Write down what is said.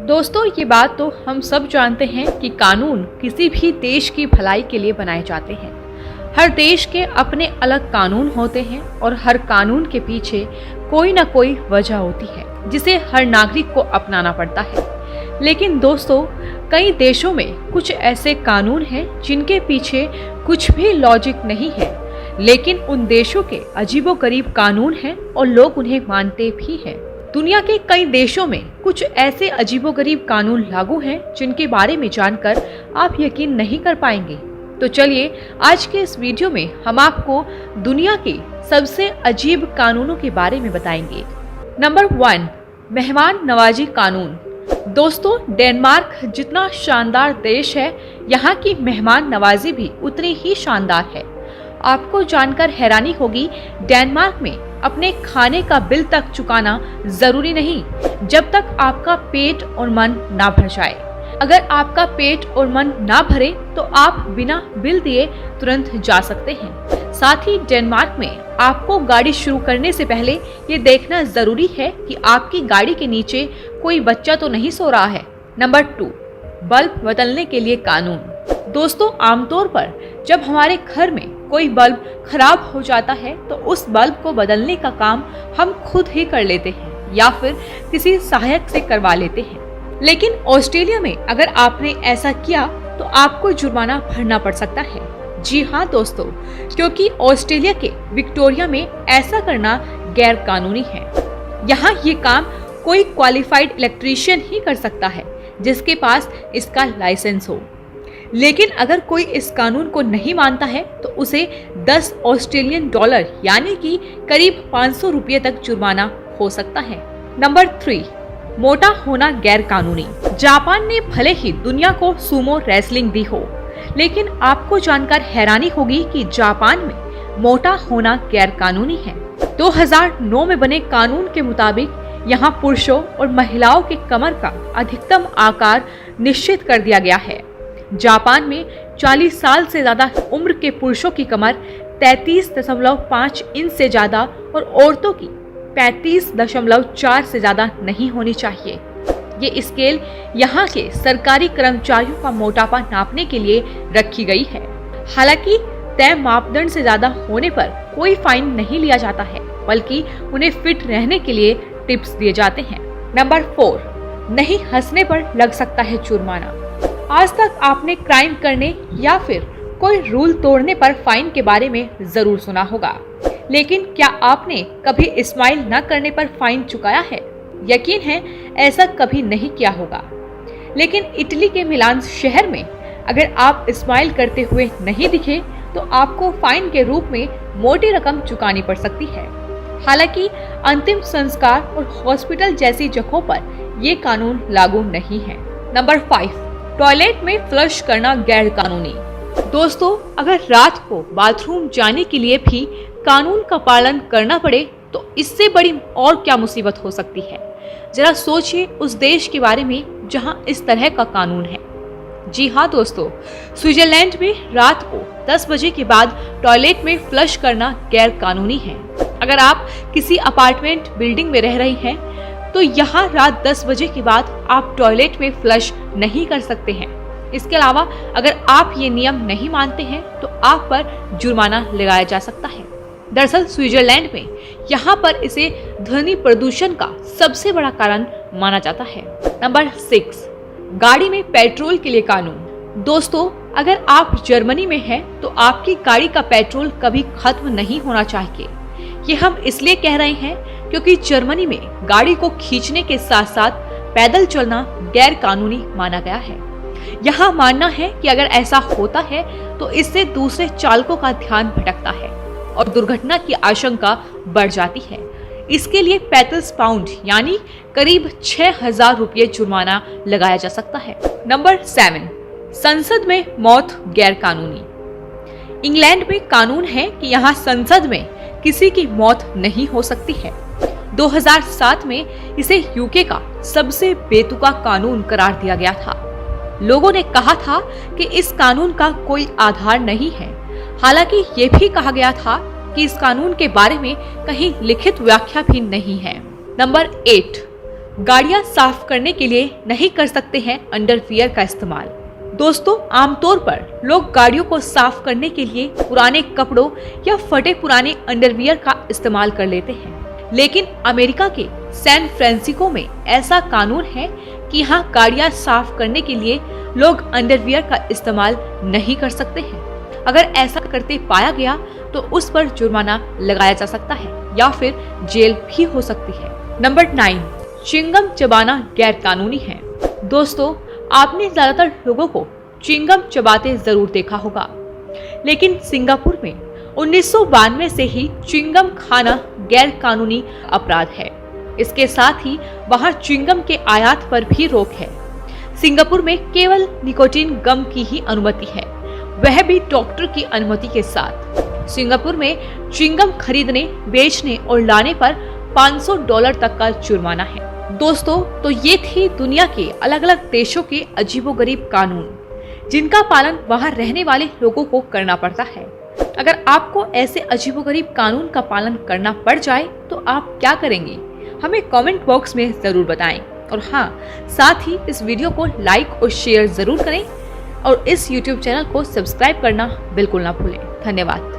दोस्तों, ये बात तो हम सब जानते हैं कि कानून किसी भी देश की भलाई के लिए बनाए जाते हैं। हर देश के अपने अलग कानून होते हैं और हर कानून के पीछे कोई ना कोई वजह होती है जिसे हर नागरिक को अपनाना पड़ता है। लेकिन दोस्तों, कई देशों में कुछ ऐसे कानून हैं जिनके पीछे कुछ भी लॉजिक नहीं है, लेकिन उन देशों के अजीबोगरीब कानून हैं और लोग उन्हें मानते भी हैं। दुनिया के कई देशों में कुछ ऐसे अजीबोगरीब कानून लागू हैं जिनके बारे में जानकर आप यकीन नहीं कर पाएंगे। तो चलिए, आज के इस वीडियो में हम आपको दुनिया के सबसे अजीब कानूनों के बारे में बताएंगे। नंबर 1, मेहमान नवाजी कानून। दोस्तों, डेनमार्क जितना शानदार देश है, यहाँ की मेहमान नवाजी भी उतनी ही शानदार है। आपको जानकर हैरानी होगी, डेनमार्क में अपने खाने का बिल तक चुकाना जरूरी नहीं जब तक आपका पेट और मन ना भर जाए। अगर आपका पेट और मन ना भरे तो आप बिना बिल दिए तुरंत जा सकते हैं। साथ ही डेनमार्क में आपको गाड़ी शुरू करने से पहले ये देखना जरूरी है कि आपकी गाड़ी के नीचे कोई बच्चा तो नहीं सो रहा है। नंबर 2, बल्ब बदलने के लिए कानून। दोस्तों, आमतौर पर जब हमारे घर में कोई बल्ब खराब हो जाता है तो उस बल्ब को बदलने का काम हम खुद ही कर लेते हैं या फिर किसी सहायक से करवा लेते हैं। लेकिन ऑस्ट्रेलिया में अगर आपने ऐसा किया तो आपको जुर्माना भरना पड़ सकता है। जी हाँ दोस्तों, क्योंकि ऑस्ट्रेलिया के विक्टोरिया में ऐसा करना गैर कानूनी है। यहाँ ये काम कोई क्वालिफाइड इलेक्ट्रीशियन ही कर सकता है जिसके पास इसका लाइसेंस हो। लेकिन अगर कोई इस कानून को नहीं मानता है तो उसे 10 ऑस्ट्रेलियन डॉलर यानी कि करीब 500 रुपये तक जुर्माना हो सकता है। नंबर 3, मोटा होना गैर कानूनी। जापान ने भले ही दुनिया को सुमो रेसलिंग दी हो, लेकिन आपको जानकर हैरानी होगी कि जापान में मोटा होना गैर कानूनी है। 2009 में बने कानून के मुताबिक यहाँ पुरुषों और महिलाओं के कमर का अधिकतम आकार निश्चित कर दिया गया है। जापान में 40 साल से ज्यादा उम्र के पुरुषों की कमर 33.5 इंच से ज्यादा और औरतों की 35.4 से ज्यादा नहीं होनी चाहिए। ये स्केल यहाँ के सरकारी कर्मचारियों का मोटापा नापने के लिए रखी गई है। हालांकि तय मापदंड से ज्यादा होने पर कोई फाइन नहीं लिया जाता है, बल्कि उन्हें फिट रहने के लिए टिप्स दिए जाते हैं। नंबर 4, नहीं हंसने पर लग सकता है जुर्माना। आज तक आपने क्राइम करने या फिर कोई रूल तोड़ने पर फाइन के बारे में जरूर सुना होगा, लेकिन क्या आपने कभी स्माइल न करने पर फाइन चुकाया है? यकीन है ऐसा कभी नहीं किया होगा। लेकिन इटली के मिलान शहर में अगर आप स्माइल करते हुए नहीं दिखे तो आपको फाइन के रूप में मोटी रकम चुकानी पड़ सकती है। हालांकि अंतिम संस्कार और हॉस्पिटल जैसी जगहों पर ये कानून लागू नहीं है। नंबर 5, टॉयलेट में फ्लश करना गैर कानूनी। दोस्तों, अगर रात को बाथरूम जाने के लिए भी कानून का पालन करना पड़े तो इससे बड़ी और क्या मुसीबत हो सकती है। जरा सोचिए उस देश के बारे में जहां इस तरह का कानून है। जी हाँ दोस्तों, स्विट्जरलैंड में रात को 10 बजे के बाद टॉयलेट में फ्लश करना गैर कानूनी है। अगर आप किसी अपार्टमेंट बिल्डिंग में रह रही हैं तो यहाँ रात 10 बजे के बाद आप टॉयलेट में फ्लश नहीं कर सकते हैं। इसके अलावा अगर आप ये नियम नहीं मानते हैं तो आप पर जुर्माना लगाया जा सकता है। दरअसल स्विट्जरलैंड में यहाँ पर इसे ध्वनि प्रदूषण का सबसे बड़ा कारण माना जाता है। नंबर 6, गाड़ी में पेट्रोल के लिए कानून। दोस्तों, अगर आप जर्मनी में हैं तो आपकी गाड़ी का पेट्रोल कभी खत्म नहीं होना चाहिए। ये हम इसलिए कह रहे हैं क्योंकि जर्मनी में गाड़ी को खींचने के साथ साथ पैदल चलना गैर कानूनी माना गया है। यहाँ मानना है कि अगर ऐसा होता है तो इससे दूसरे चालकों का ध्यान भटकता है और दुर्घटना की आशंका बढ़ जाती है। इसके लिए 35 पाउंड यानी करीब 6,000 रुपये जुर्माना लगाया जा सकता है। नंबर 7, संसद में मौत गैर कानूनी। इंग्लैंड में कानून है कि यहाँ संसद में किसी की मौत नहीं हो सकती है। 2007 में इसे यूके का सबसे बेतुका कानून करार दिया गया था। लोगों ने कहा था कि इस कानून का कोई आधार नहीं है। हालांकि ये भी कहा गया था कि इस कानून के बारे में कहीं लिखित व्याख्या भी नहीं है। नंबर 8, गाड़ियां साफ करने के लिए नहीं कर सकते हैं अंडरवियर का इस्तेमाल। दोस्तों, आमतौर पर लोग गाड़ियों को साफ करने के लिए पुराने कपड़ों या फटे पुराने अंडरवियर का इस्तेमाल कर लेते हैं, लेकिन अमेरिका के सैन फ्रांसिस्को में ऐसा कानून है कि यहाँ गाड़ियां साफ करने के लिए लोग अंडरवियर का इस्तेमाल नहीं कर सकते हैं। अगर ऐसा करते पाया गया तो उस पर जुर्माना लगाया जा सकता है या फिर जेल भी हो सकती है। नंबर 9, च्युइंगम चबाना गैर कानूनी है। दोस्तों, आपने ज्यादातर लोगों को च्युइंगम चबाते जरूर देखा होगा, लेकिन सिंगापुर में 1992 से ही च्युइंगम खाना गैर कानूनी अपराध है। इसके साथ ही वहां च्युइंगम के आयात पर भी रोक है। सिंगापुर में केवल निकोटीन गम की ही अनुमति है, वह भी डॉक्टर की अनुमति के साथ। सिंगापुर में च्युइंगम खरीदने, बेचने और लाने पर $500 तक का जुर्माना है। दोस्तों, तो ये थी दुनिया के अलग अलग देशों के अजीबोगरीब कानून, जिनका पालन वहां रहने वाले लोगों को करना पड़ता है। अगर आपको ऐसे अजीबोगरीब कानून का पालन करना पड़ जाए तो आप क्या करेंगे? हमें कमेंट बॉक्स में जरूर बताएं। और हाँ, साथ ही इस वीडियो को लाइक और शेयर जरूर करें और इस YouTube चैनल को सब्सक्राइब करना बिल्कुल ना भूलें। धन्यवाद।